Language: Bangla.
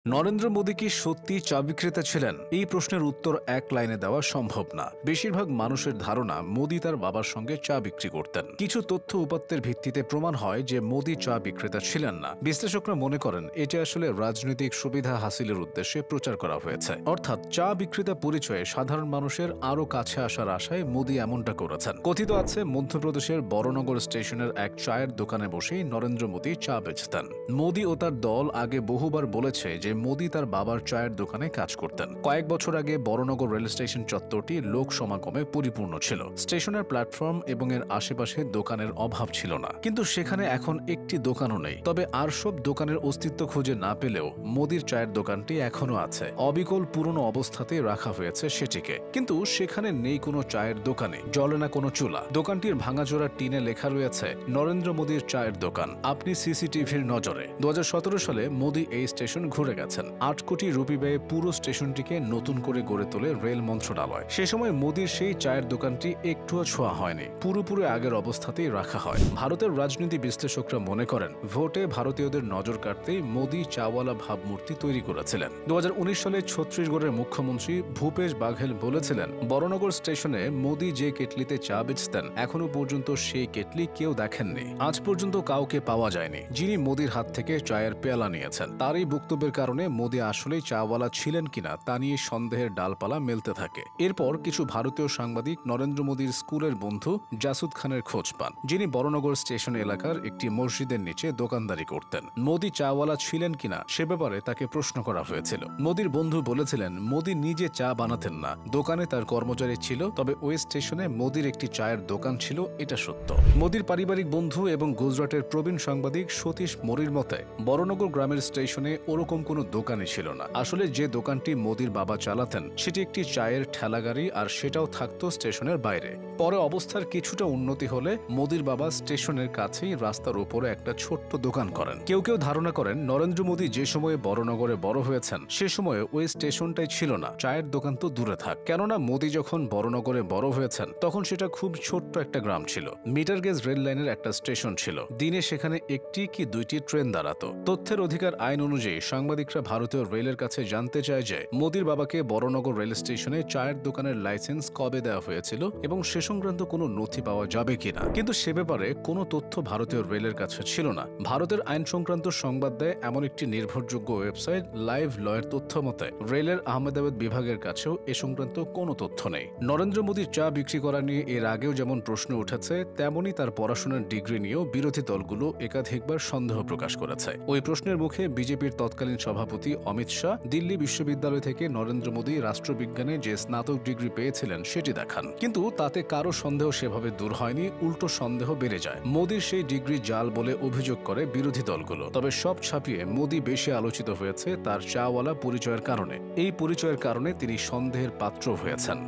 নরেন্দ্র মোদী কি সত্যি চা বিক্রেতা ছিলেন? এই প্রশ্নের উত্তর এক লাইনে দেওয়া সম্ভব না। বেশিরভাগ মানুষের ধারণা মোদী তার বাবার সঙ্গে চা বিক্রি করতেন। কিছু তথ্য উপাত্তের ভিত্তিতে প্রমাণ হয় যে মোদী চা বিক্রেতা ছিলেন না। বিশ্লেষকরা মনে করেন এটি আসলে রাজনৈতিক সুবিধা হাসিলের উদ্দেশ্যে প্রচার করা হয়েছে। অর্থাৎ চা বিক্রেতা পরিচয়ে সাধারণ মানুষের আরও কাছে আসার আশায় মোদী এমনটা করেছেন। কথিত আছে মধ্যপ্রদেশের বড়নগর স্টেশনের এক চায়ের দোকানে বসেই নরেন্দ্র মোদী চা বেচতেন। মোদী ও তার দল আগে বহুবার বলেছে যে মোদী তার বাবার চায়ের দোকানে কাজ করতেন। কয়েক বছর আগে বড়নগর রেল স্টেশন চত্বরটি লোক সমাগমে পরিপূর্ণ ছিল। স্টেশনের প্ল্যাটফর্ম এবং এর আশেপাশে দোকানের অভাব ছিল না, কিন্তু সেখানে এখন একটি দোকানও নেই। তবে আর সব দোকানের অস্তিত্ব খুঁজে না পেলেও মোদীর চায়ের দোকানটি এখনো আছে। অবিকল পুরনো অবস্থাতেই রাখা হয়েছে সেটিকে, কিন্তু সেখানে নেই কোনো চায়ের দোকানে, জ্বলে না কোনো চুলা। দোকানটির ভাঙাচোরা টিনে লেখা রয়েছে নরেন্দ্র মোদীর চায়ের দোকান, আপনি সিসিটিভির নজরে। 2017 সালে মোদী এই স্টেশন ঘুরে গেছেন। 8 কোটি রুপি ব্যয়ে পুরো স্টেশনটিকে নতুন করে গড়ে তোলে রেল মন্ত্রণালয়। সে সময় মোদীর সেই চায়ের দোকানটি একটুও ছোঁয়া হয়নি, পুরোপুরি আগের অবস্থাতেই রাখা হয়। ভারতের রাজনীতি বিশ্লেষকরা মনে করেন ভোটে ভারতীয়দের নজর কাটতেই মোদী চাওয়ালা ভাবমূর্তি তৈরি করেছিলেন। 2019 সালে ছত্তিশগড়ের মুখ্যমন্ত্রী ভূপেশ বাঘেল বলেছিলেন বড়নগর স্টেশনে মোদী যে কেটলিতে চা বেচতেন এখনো পর্যন্ত সেই কেটলি কেউ দেখেননি। আজ পর্যন্ত কাউকে পাওয়া যায়নি যিনি মোদীর হাত থেকে চায়ের পেয়ালা নিয়েছেন। তার এই বক্তব্যের কারণে মোদী আসলেই চাওয়ালা ছিলেন কিনা তা নিয়ে সন্দেহের ডালপালা মেলতে থাকে। এরপর কিছু ভারতীয় সাংবাদিক নরেন্দ্র মোদীর স্কুলের বন্ধু জাসুদ খানের খোঁজ পান, যিনি বড়নগর স্টেশন এলাকার একটি মসজিদের নিচে দোকানদারি করতেন। মোদী চাওয়ালা ছিলেন কিনা সে ব্যাপারে তাকে প্রশ্ন করা হয়েছিল। মোদীর বন্ধু বলেছিলেন মোদী নিজে চা বানাতেন না, দোকানে তার কর্মচারী ছিল। তবে ওই স্টেশনে মোদীর একটি চায়ের দোকান ছিল, এটা সত্য। মোদীর পারিবারিক বন্ধু এবং গুজরাটের প্রবীণ সাংবাদিক সতীশ মোরির মতে বড়নগর গ্রামের স্টেশনে ওরকম কোনো দোকানই ছিল না। আসলে যে দোকানটি মোদীর বাবা চালাতেন সেটি একটি চায়ের ঠেলাগাড়ি, আর সেটাও থাকতো স্টেশনের বাইরে। পরে অবস্থার কিছুটা উন্নতি হলে মোদীর বাবা স্টেশনের কাছেই রাস্তার উপরে একটা ছোট্ট দোকান করেন। কেউ কেউ ধারণা করেন নরেন্দ্র মোদী যে সময়ে বড়নগরে বড় হয়েছেন সে সময়ে ওই স্টেশনটাই ছিল না, চায়ের দোকান তো দূরে থাক। কেননা মোদী যখন বড়নগরে বড় হয়েছেন তখন সেটা খুব ছোট্ট একটা গ্রাম ছিল। মিটার গেজ রেল লাইনের একটা স্টেশন ছিল, দিনে সেখানে একটি কি দুইটি ট্রেন দাঁড়াতো। তথ্যের অধিকার আইন অনুযায়ী সাংবাদিকরা ভারতীয় রেলের কাছে জানতে চায় যে মোদীর বাবাকে বড়নগর রেল স্টেশনে চায়ের দোকানের লাইসেন্স কবে দেওয়া হয়েছিল এবং সে সংক্রান্ত কোনো নথি পাওয়া যাবে কিনা, কিন্তু সে ব্যাপারে কোনো তথ্য ভারতীয় রেলের কাছে ছিল না। ভারতের আইন সংক্রান্ত সংবাদ দেয় এমন একটি নির্ভরযোগ্য ওয়েবসাইট লাইভ লয়ের তথ্য মতে রেলের আহমেদাবাদ বিভাগের কাছেও এ সংক্রান্ত কোনো তথ্য নেই। নরেন্দ্র মোদীর চা বিক্রি করা নিয়ে এর আগেও যেমন প্রশ্ন উঠেছে, তেমনি তার পড়াশোনার ডিগ্রি নিয়েও বিরোধী দলগুলো একাধিকবার সন্দেহ প্রকাশ করেছে। ওই প্রশ্নের মুখে বিজেপির তৎকালীন সভাপতি অমিত শাহ দিল্লি বিশ্ববিদ্যালয় থেকে নরেন্দ্র মোদী রাষ্ট্রবিজ্ঞানে যে স্নাতক ডিগ্রি পেয়েছিলেন সেটি দেখান, কিন্তু তাতে কারো সন্দেহ সেভাবে দূর হয়নি, উল্টো সন্দেহ বেড়ে যায়। মোদীর সেই ডিগ্রি জাল বলে অভিযোগ করে বিরোধী দলগুলো। তবে সব ছাপিয়ে মোদী বেশি আলোচিত হয়েছে তার চাওয়ালা পরিচয়ের কারণে। এই পরিচয়ের কারণে তিনি সন্দেহের পাত্র হয়েছেন।